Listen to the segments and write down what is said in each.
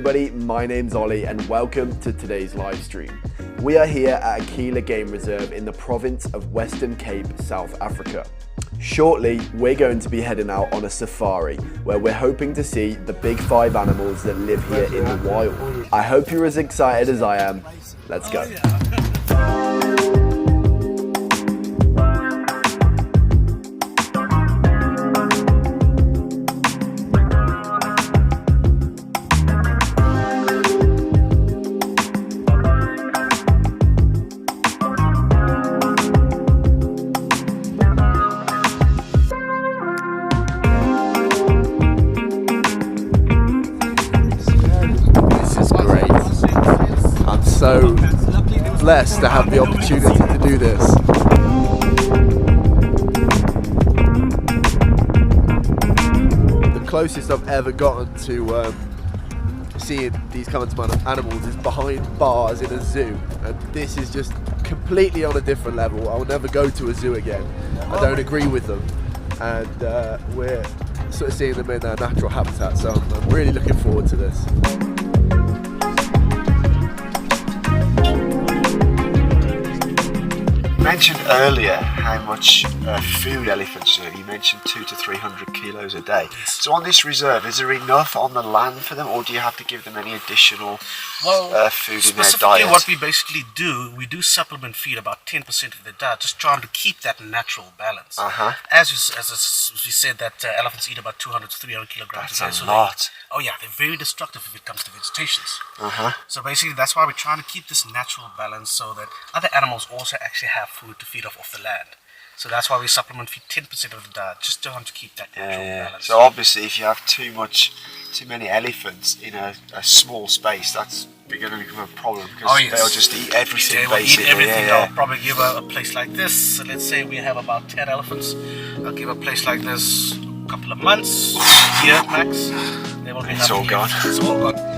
everybody, my name's Ollie and welcome to today's live stream. We are here at Aquila Game Reserve in the province of Western Cape, South Africa. Shortly, we're going to be heading out on a safari where we're hoping to see the big 5 animals that live here in the wild. I hope you're as excited as I am. Let's go. So blessed to have the opportunity to do this. The closest I've ever gotten to seeing these kinds of animals is behind bars in a zoo, and this is just completely on a different level. I'll never go to a zoo again. I don't agree with them, and we're sort of seeing them in their natural habitat, so I'm really looking forward to this. You mentioned earlier how much food elephants eat. You mentioned 200 to 300 kilos a day. So on this reserve, is there enough on the land for them, or do you have to give them any additional food in their diet? Specifically what we basically do, we do supplement feed about 10% of their diet, just trying to keep that natural balance. As we said, that elephants eat about 200 to 300 kilograms a day. That's a lot. Oh yeah, they're very destructive if it comes to vegetations. So basically that's why we're trying to keep this natural balance so that other animals also actually have food to feed off the land. So that's why we supplement feed 10% of the diet, just trying to keep that natural balance. So obviously if you have too many elephants in a small space, that's going to become a problem, because they'll just eat everything. They will eat everything. I'll probably give a place like this. So let's say we have about 10 elephants. I'll give a place like this a couple of months, a year max. They will be it's all gone. It's all gone.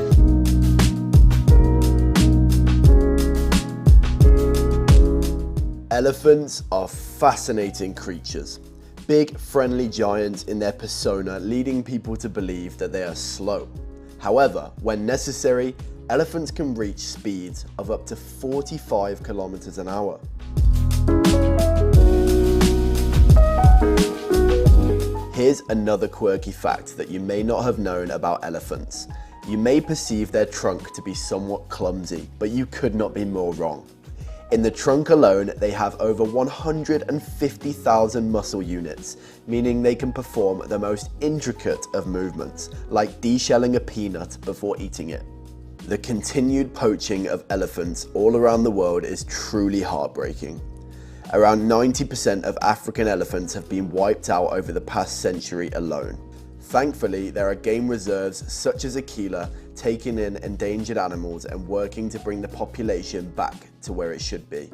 Elephants are fascinating creatures. Big, friendly giants in their persona, leading people to believe that they are slow. However, when necessary, elephants can reach speeds of up to 45 kilometers an hour. Here's another quirky fact that you may not have known about elephants. You may perceive their trunk to be somewhat clumsy, but you could not be more wrong. In the trunk alone, they have over 150,000 muscle units, meaning they can perform the most intricate of movements, like deshelling a peanut before eating it. The continued poaching of elephants all around the world is truly heartbreaking. Around 90% of African elephants have been wiped out over the past century alone. Thankfully, there are game reserves such as Aquila taking in endangered animals and working to bring the population back to where it should be.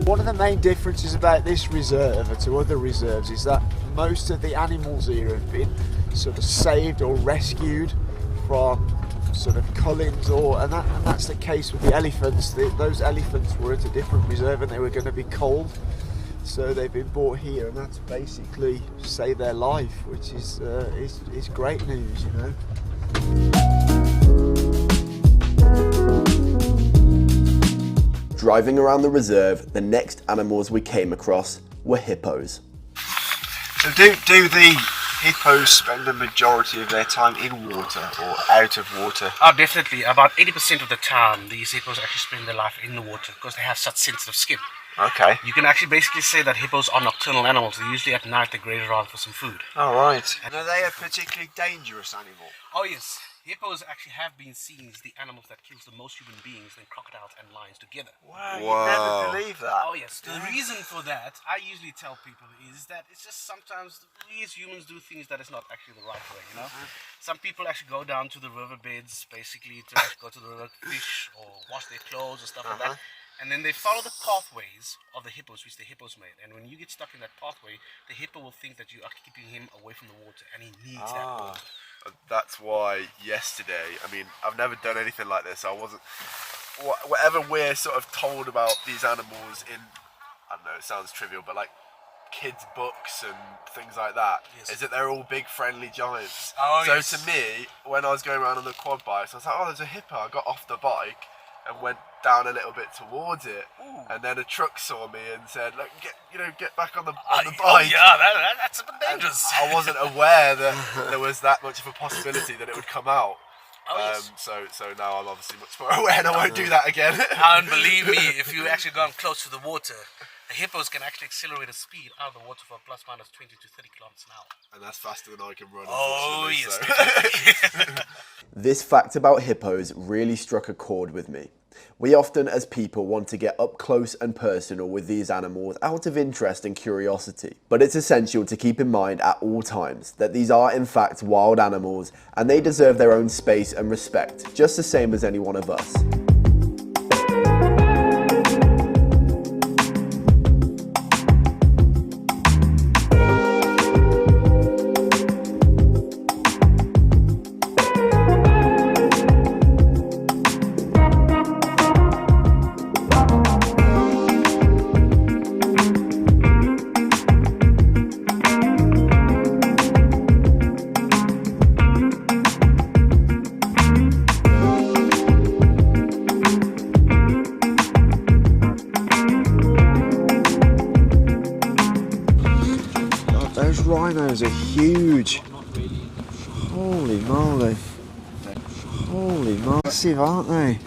One of the main differences about this reserve to other reserves is that most of the animals here have been sort of saved or rescued from sort of cullings, and that's the case with the elephants. Those elephants were at a different reserve and they were going to be culled, so they've been brought here, and that's basically saved their life, which is great news, you know. Driving around the reserve, the next animals we came across were hippos. So do the hippos spend the majority of their time in water or out of water? Oh, definitely. About 80% of the time, these hippos actually spend their life in the water because they have such sensitive skin. Okay. You can actually basically say that hippos are nocturnal animals. They usually at night they graze around for some food. Oh, right. And are they a particularly dangerous animal? Oh, yes. Hippos actually have been seen as the animals that kills the most human beings than crocodiles and lions together. Wow, you'd never believe that. Oh, yes. The reason for that, I usually tell people, is that it's just sometimes we as humans do things that is not actually the right way, you know? Some people actually go down to the riverbeds, basically, to actually go to the river, fish, or wash their clothes or stuff like that. And then they follow the pathways of the hippos, which the hippos made. And when you get stuck in that pathway, the hippo will think that you are keeping him away from the water, and he needs that water. That's why yesterday, I mean, I've never done anything like this. I wasn't, whatever we're sort of told about these animals in, I don't know, it sounds trivial, but like kids' books and things like that, Yes. is that they're all big friendly giants. Oh, so yes. to me, when I was going around on the quad bikes, I was like, oh, there's a hippo. I got off the bike and went down a little bit towards it, and then a truck saw me and said, "Look, get back on the bike." Oh yeah, that's a bit And dangerous. I wasn't aware that there was that much of a possibility that it would come out. Oh, yes. So now I'm obviously much more aware, and I won't do that again. And believe me, if you actually gone close to the water, the hippos can actually accelerate a speed out of the water for plus minus 20 to 30 kilometers an hour. And that's faster than I can run. Oh yes, unfortunately, definitely. This fact about hippos really struck a chord with me. We often, as people, want to get up close and personal with these animals out of interest and curiosity. But it's essential to keep in mind at all times that these are in fact wild animals and they deserve their own space and respect, just the same as any one of us. Those rhinos are huge. Holy moly. Holy massive, aren't they?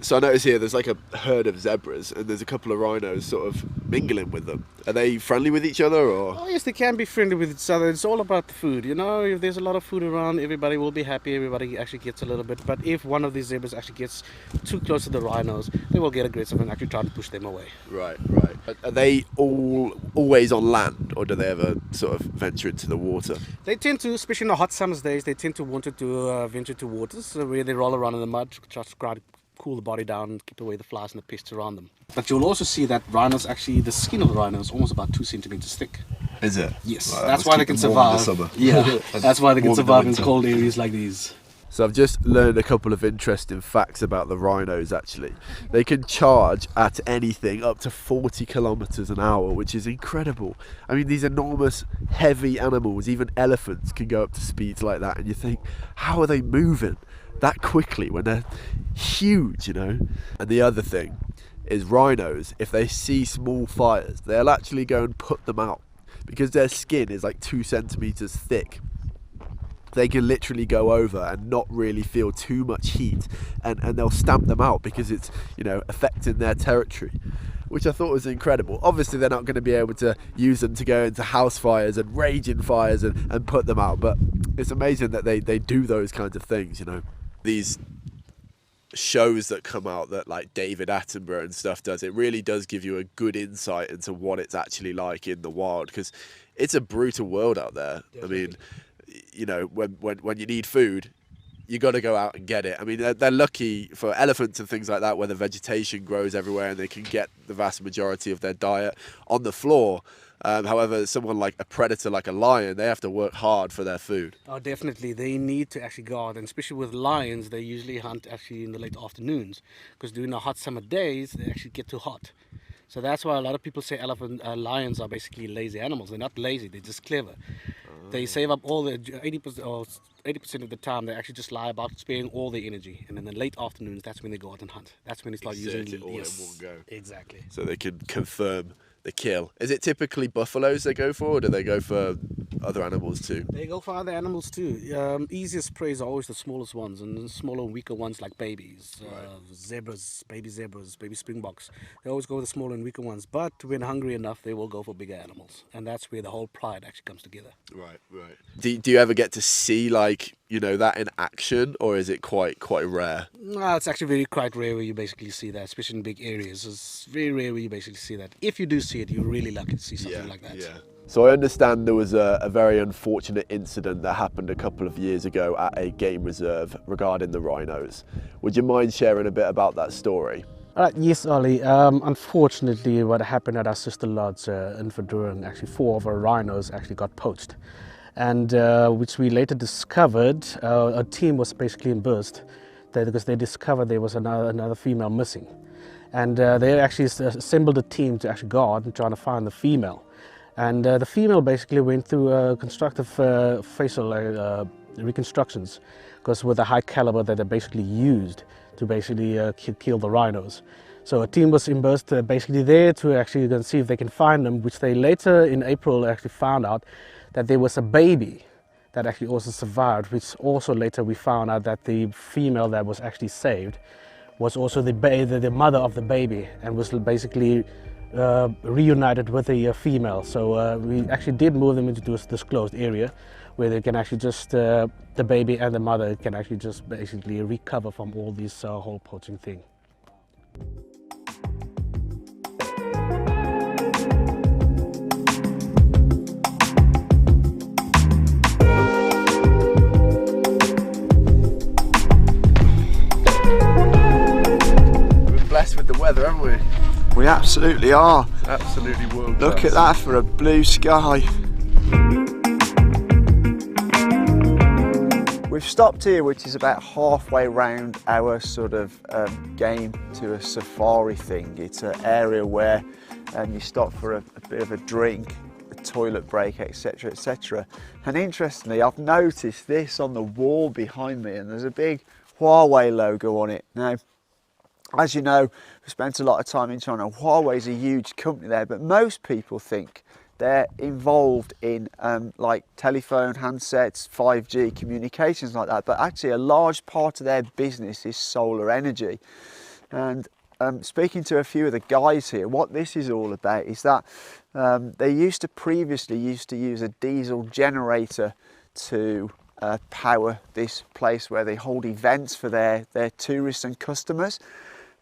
So I notice here there's like a herd of zebras, and there's a couple of rhinos sort of mingling with them. Are they friendly with each other, or? Oh yes, they can be friendly with each other. It's all about the food. You know, if there's a lot of food around, everybody will be happy. Everybody actually gets a little bit. But if one of these zebras actually gets too close to the rhinos, they will get aggressive and actually try to push them away. Right. Are they always on land, or do they ever sort of venture into the water? They tend to, especially in the hot summer's days, they tend to want to venture to waters where they roll around in the mud, try to cool the body down and keep away the flies and the pests around them. But you'll also see that rhinos actually, the skin of the rhino is almost about 2 centimeters thick. Is it? Yes, Well, that's must why they keep can them warm in survive. the summer. Yeah, that's why they can Warm in the survive in winter. cold areas like these. So I've just learned a couple of interesting facts about the rhinos actually. They can charge at anything up to 40 kilometers an hour, which is incredible. I mean, these enormous, heavy animals, even elephants can go up to speeds like that, and you think, how are they moving that quickly when they're huge, you know? And the other thing is rhinos, if they see small fires, they'll actually go and put them out because their skin is like 2 centimeters thick. They can literally go over and not really feel too much heat, and they'll stamp them out because it's, you know, affecting their territory, which I thought was incredible. Obviously they're not going to be able to use them to go into house fires and raging fires and put them out, but it's amazing that they do those kinds of things, you know. These shows that come out that like David Attenborough and stuff does, it really does give you a good insight into what it's actually like in the wild, because it's a brutal world out there. Definitely. I mean, you know, when you need food, you got to go out and get it. I mean, they're lucky for elephants and things like that, where the vegetation grows everywhere and they can get the vast majority of their diet on the floor. However, someone like a predator, like a lion, they have to work hard for their food. Oh, definitely. They need to actually go out, and especially with lions, they usually hunt actually in the late afternoons, because during the hot summer days, they actually get too hot. So that's why a lot of people say lions are basically lazy animals. They're not lazy, they're just clever. They save up all the 80% of the time. They actually just lie about sparing all their energy, and in the late afternoons, that's when they go out and hunt. That's when they start using it all in one go. Exactly. So they can confirm the kill. Is it typically buffaloes they go for, or do they go for other animals too? They go for other animals too. Easiest prey are always the smallest ones, and the smaller, weaker ones like babies, zebras, baby springboks. They always go with the smaller and weaker ones. But when hungry enough, they will go for bigger animals, and that's where the whole pride actually comes together. Right. Do you ever get to see, like, you know, that in action, or is it quite rare? No, it's actually quite rare where you basically see that, especially in big areas. It's very rare where you basically see that. If you do see it, you're really lucky to see something like that. Yeah. So I understand there was a very unfortunate incident that happened a couple of years ago at a game reserve regarding the rhinos. Would you mind sharing a bit about that story? Yes, Ollie. Unfortunately, what happened at our sister lodge in Verduren, actually 4 of our rhinos actually got poached. And which we later discovered, a team was basically embarrassed because they discovered there was another female missing. And they actually assembled a team to actually go out and try to find the female. And the female basically went through constructive facial reconstructions, because with the high caliber that they basically used to basically kill the rhinos. So a team was embarked basically there to actually go and see if they can find them, which they later in April actually found out that there was a baby that actually also survived, which also later we found out that the female that was actually saved was also the mother of the baby, and was basically reunited with the female. So we actually did move them into this closed area where they can actually just, the baby and the mother can actually just basically recover from all this whole poaching thing. We're blessed with the weather, haven't we? We absolutely are. Absolutely world Look class. at that for a blue sky. We've stopped here, which is about halfway round our sort of game to a safari thing. It's an area where you stop for a bit of a drink, a toilet break, etc, etc. And interestingly, I've noticed this on the wall behind me, and there's a big Huawei logo on it. Now, as you know, we spent a lot of time in China. Huawei is a huge company there, but most people think they're involved in like telephone, handsets, 5G, communications like that. But actually a large part of their business is solar energy. And speaking to a few of the guys here, what this is all about is that they previously used to use a diesel generator to power this place where they hold events for their tourists and customers.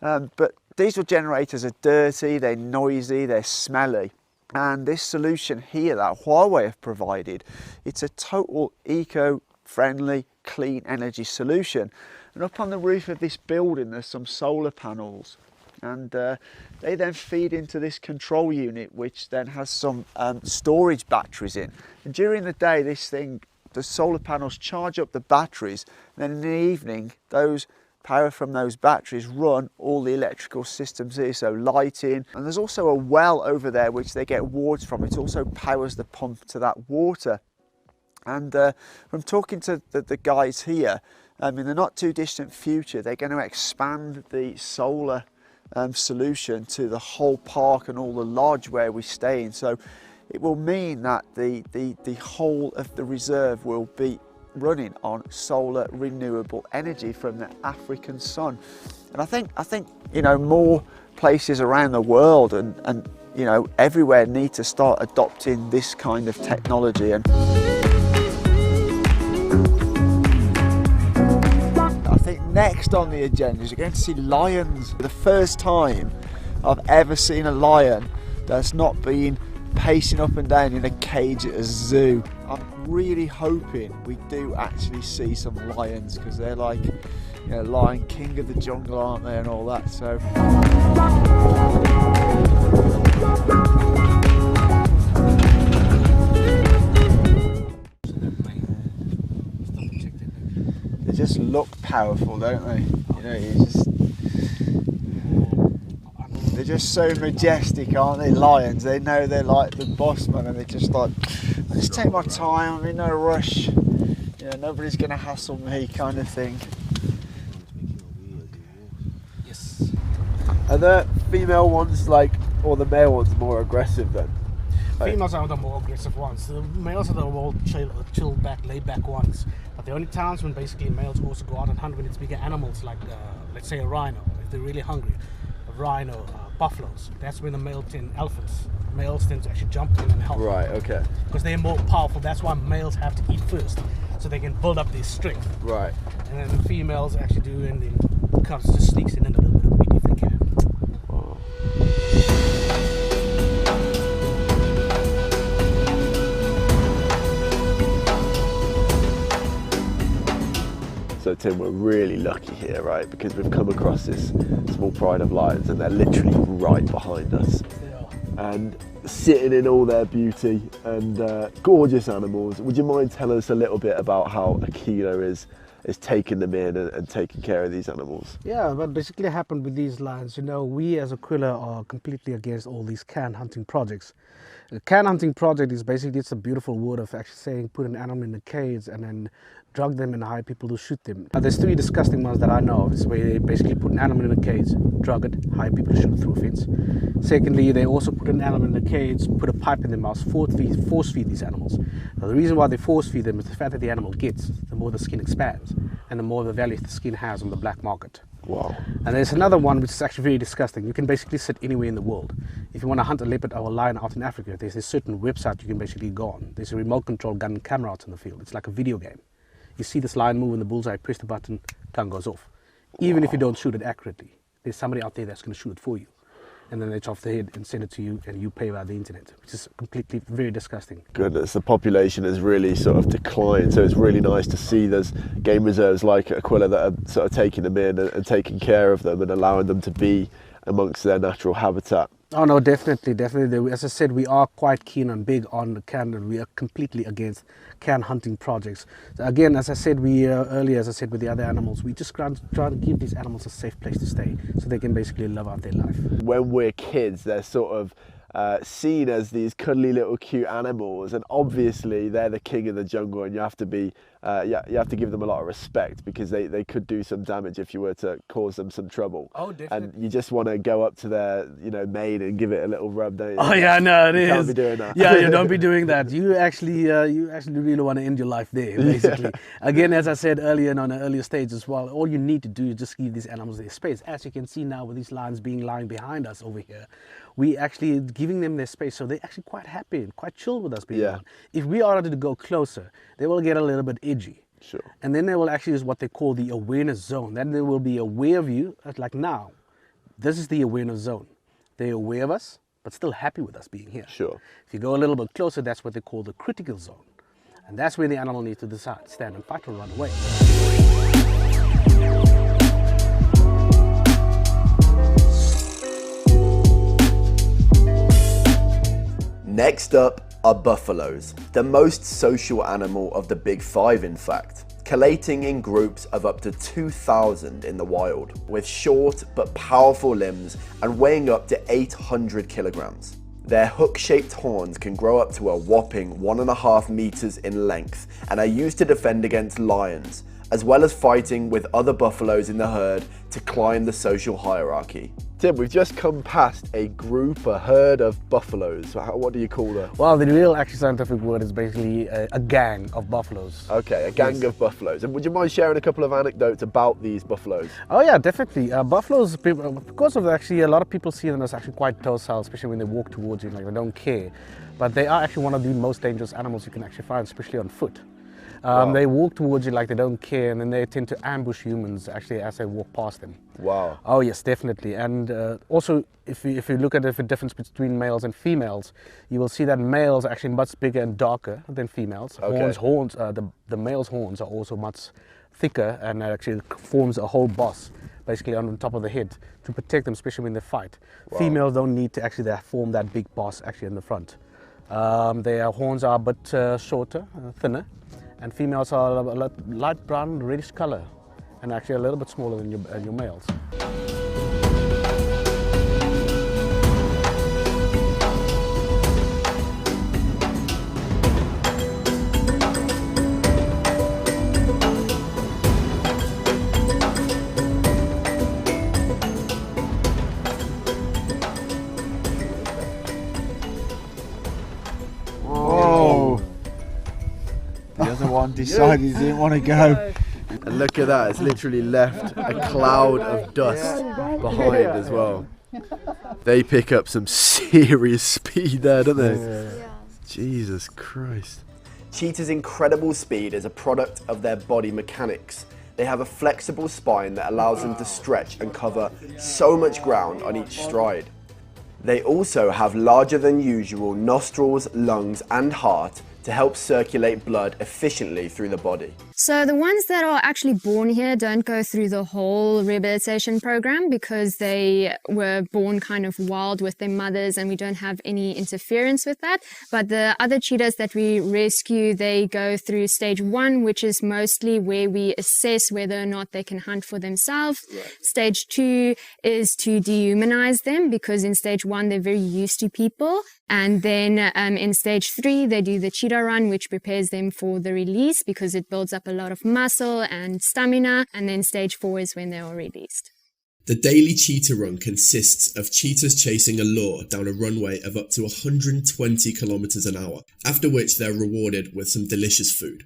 But diesel generators are dirty, they're noisy, they're smelly. And this solution here that Huawei have provided, it's a total eco-friendly, clean energy solution. And up on the roof of this building, there's some solar panels. And they then feed into this control unit, which then has some storage batteries in. And during the day, the solar panels charge up the batteries. And then in the evening, those power from those batteries run all the electrical systems here, so lighting, and there's also a well over there which they get water from. It also powers the pump to that water. And from talking to the guys here, in the not too distant future, they're going to expand the solar solution to the whole park and all the lodge where we stay in. So it will mean that the whole of the reserve will be running on solar renewable energy from the African sun. And I think you know, more places around the world and you know, everywhere need to start adopting this kind of technology. And I think next on the agenda is you're going to see lions. For the first time I've ever seen a lion that's not been pacing up and down in a cage at a zoo. I'm really hoping we do actually see some lions, because they're like, you know, lion king of the jungle, aren't they, and all that. So they just look powerful, don't they? You know, they're just so majestic, aren't they, lions? They know they're like the boss man, and they're just like, I just take my time, I'm in no rush, you know, nobody's going to hassle me, kind of thing. Yes. Are the female ones or the male ones more aggressive then? Females are the more aggressive ones. The males are the more chill back, laid back ones. But the only times when basically males also go out and hunt when it's bigger animals, like let's say a rhino, if they're really hungry. A rhino, buffaloes. That's when the males tend to actually jump in and help. Right, okay. Because they're more powerful. That's why males have to eat first, so they can build up their strength. Right. And then the females actually do, and then cubs just sneaks in a little bit of meat if they can. Wow. So Tim, we're really lucky here, right? Because we've come across this small pride of lions, and they're literally right behind us. They are. And sitting in all their beauty and gorgeous animals. Would you mind telling us a little bit about how Aquila is taking them in and taking care of these animals? Yeah, what basically happened with these lions, you know, we as Aquila are completely against all these can hunting projects. A can hunting project is basically, it's a beautiful word of actually saying put an animal in a cage and then drug them and hire people to shoot them. There's 3 disgusting ones that I know of. It's where they basically put an animal in a cage, drug it, hire people to shoot it through a fence. Secondly, they also put an animal in a cage, put a pipe in their mouth, force feed these animals. Now, the reason why they force feed them is the fact that the animal gets, the more the skin expands and the more the value the skin has on the black market. Wow. And there's another one which is actually very disgusting. You can basically sit anywhere in the world. If you want to hunt a leopard or a lion out in Africa, there's a certain website you can basically go on. There's a remote control gun and camera out in the field. It's like a video game. You see this lion move in the bullseye, press the button, gun goes off. Even if you don't shoot it accurately, there's somebody out there that's going to shoot it for you. And then they chop the head and send it to you, and you pay via the internet, which is completely very disgusting. Goodness, the population has really sort of declined, so it's really nice to see there's game reserves like Aquila that are sort of taking them in and taking care of them and allowing them to be amongst their natural habitat. Oh no, definitely. As I said, we are quite keen and big on the can, and we are completely against can hunting projects. So again, as I said earlier, as I said with the other animals, we just try to give these animals a safe place to stay so they can basically live out their life. When we're kids, they're sort of seen as these cuddly little cute animals, and obviously they're the king of the jungle, and you have to be you have to give them a lot of respect, because they could do some damage if you were to cause them some trouble. Oh, definitely. And you just want to go up to their mane and give it a little rub, don't you? Oh yeah, no, it is. You can't be doing that. Yeah, you don't be doing that. You actually really want to end your life there, basically. Yeah. Again, as I said earlier and on an earlier stage as well, all you need to do is just give these animals their space. As you can see now with these lions lying behind us over here, we actually giving them their space, so they're actually quite happy and quite chill with us being around. If we are to go closer, they will get a little bit edgy. Sure. And then they will actually use what they call the awareness zone. Then they will be aware of you, like now. This is the awareness zone. They're aware of us, but still happy with us being here. Sure. If you go a little bit closer, that's what they call the critical zone. And that's where the animal needs to decide, stand and fight or run away. Next up are buffaloes, the most social animal of the big 5 in fact, collating in groups of up to 2,000 in the wild, with short but powerful limbs and weighing up to 800 kilograms. Their hook-shaped horns can grow up to a whopping 1.5 meters in length and are used to defend against lions, as well as fighting with other buffaloes in the herd to climb the social hierarchy. Tim, we've just come past a herd of buffaloes. What do you call that? Well, the real actually scientific word is basically a gang of buffaloes. Okay, a gang of buffaloes. And would you mind sharing a couple of anecdotes about these buffaloes? Oh yeah, definitely. Buffaloes, because of actually a lot of people see them as actually quite docile, especially when they walk towards you, like they don't care. But they are actually one of the most dangerous animals you can actually find, especially on foot. Wow. They walk towards you like they don't care, and then they tend to ambush humans actually as they walk past them. Wow. Oh yes, definitely. And also, if you look at the difference between males and females, you will see that males are actually much bigger and darker than females. Okay. The male's horns are also much thicker, and actually forms a whole boss basically on top of the head to protect them, especially when they fight. Wow. Females don't need to actually form that big boss actually in the front. Their horns are a bit shorter, thinner. And females are a light brown, reddish color, and actually a little bit smaller than your males. Decided he didn't want to go. And look at that, it's literally left a cloud of dust behind as well. They pick up some serious speed there, don't they? Yeah. Jesus Christ. Cheetah's incredible speed is a product of their body mechanics. They have a flexible spine that allows them to stretch and cover so much ground on each stride. They also have larger than usual nostrils, lungs and heart to help circulate blood efficiently through the body. So the ones that are actually born here don't go through the whole rehabilitation program because they were born kind of wild with their mothers and we don't have any interference with that. But the other cheetahs that we rescue, they go through stage 1, which is mostly where we assess whether or not they can hunt for themselves. Right. Stage 2 is to dehumanize them because in stage 1 they're very used to people. And then in stage 3, they do the cheetah run, which prepares them for the release because it builds up a lot of muscle and stamina. And then stage 4 is when they are released. The daily cheetah run consists of cheetahs chasing a lure down a runway of up to 120 kilometers an hour, after which they're rewarded with some delicious food.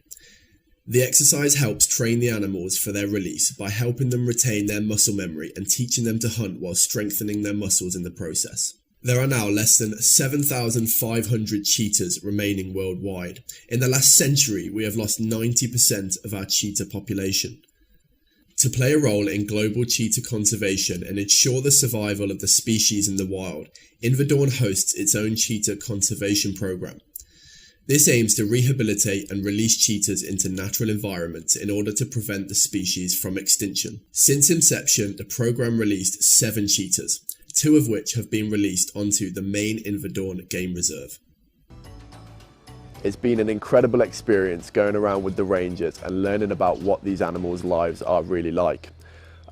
The exercise helps train the animals for their release by helping them retain their muscle memory and teaching them to hunt while strengthening their muscles in the process. There are now less than 7,500 cheetahs remaining worldwide. In the last century, we have lost 90% of our cheetah population. To play a role in global cheetah conservation and ensure the survival of the species in the wild, Inverdorn hosts its own cheetah conservation program. This aims to rehabilitate and release cheetahs into natural environments in order to prevent the species from extinction. Since inception, the program released 7 cheetahs, 2 of which have been released onto the main Inverdorn Game Reserve. It's been an incredible experience going around with the rangers and learning about what these animals' lives are really like.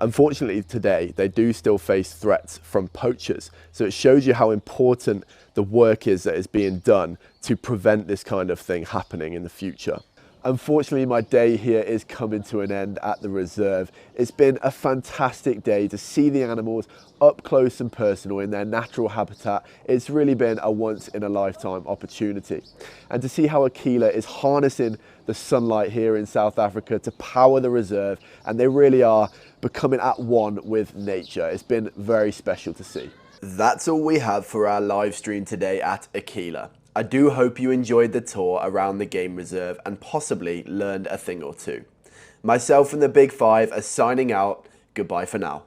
Unfortunately today, they do still face threats from poachers, so it shows you how important the work is that is being done to prevent this kind of thing happening in the future. Unfortunately, my day here is coming to an end at the reserve. It's been a fantastic day to see the animals up close and personal in their natural habitat. It's really been a once-in-a-lifetime opportunity. And to see how Aquila is harnessing the sunlight here in South Africa to power the reserve, and they really are becoming at one with nature. It's been very special to see. That's all we have for our live stream today at Aquila. I do hope you enjoyed the tour around the game reserve and possibly learned a thing or two. Myself and the Big Five are signing out. Goodbye for now.